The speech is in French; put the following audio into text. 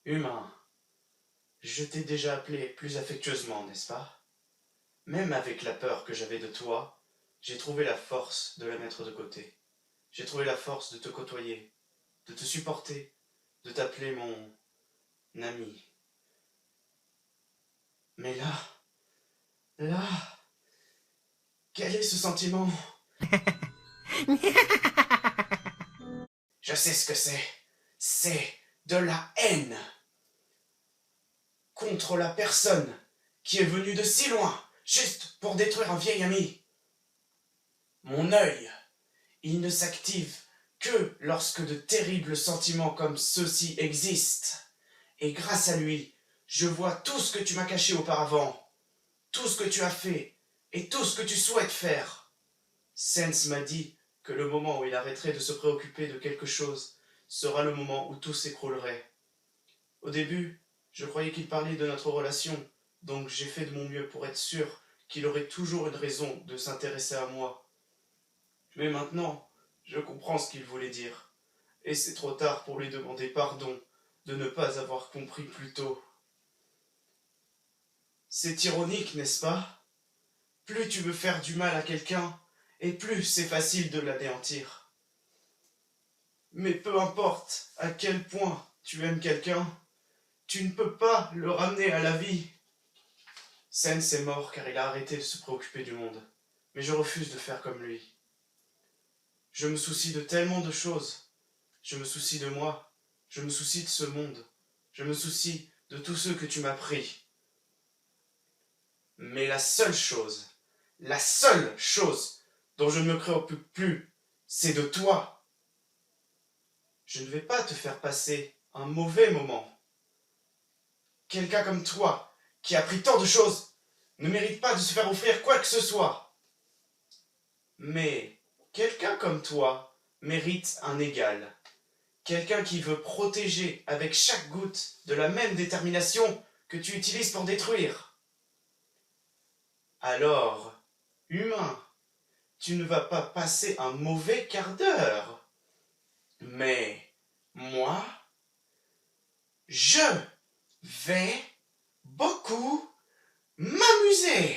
Humain, je t'ai déjà appelé plus affectueusement, n'est-ce pas? Même avec la peur que j'avais de toi, j'ai trouvé la force de la mettre de côté. J'ai trouvé la force de te côtoyer, de te supporter, de t'appeler mon ami. Mais là, quel est ce sentiment? Je sais ce que c'est. C'est de la haine contre la personne qui est venue de si loin, juste pour détruire un vieil ami. Mon œil, il ne s'active que lorsque de terribles sentiments comme ceux-ci existent. Et grâce à lui, je vois tout ce que tu m'as caché auparavant, tout ce que tu as fait et tout ce que tu souhaites faire. Sens m'a dit que le moment où il arrêterait de se préoccuper de quelque chose sera le moment où tout s'écroulerait. Au début, je croyais qu'il parlait de notre relation, donc j'ai fait de mon mieux pour être sûr qu'il aurait toujours une raison de s'intéresser à moi. Mais maintenant, je comprends ce qu'il voulait dire, et c'est trop tard pour lui demander pardon de ne pas avoir compris plus tôt. C'est ironique, n'est-ce pas? Plus tu veux faire du mal à quelqu'un, et plus c'est facile de l'anéantir. Mais peu importe à quel point tu aimes quelqu'un, tu ne peux pas le ramener à la vie. Sens est mort car il a arrêté de se préoccuper du monde. Mais je refuse de faire comme lui. Je me soucie de tellement de choses. Je me soucie de moi. Je me soucie de ce monde. Je me soucie de tous ceux que tu m'as pris. Mais la seule chose dont je ne me préoccupe plus, c'est de toi. Je ne vais pas te faire passer un mauvais moment. Quelqu'un comme toi, qui a appris tant de choses, ne mérite pas de se faire offrir quoi que ce soit. Mais quelqu'un comme toi mérite un égal. Quelqu'un qui veut protéger avec chaque goutte de la même détermination que tu utilises pour détruire. Alors, humain, tu ne vas pas passer un mauvais quart d'heure. Mais moi, je vais beaucoup m'amuser.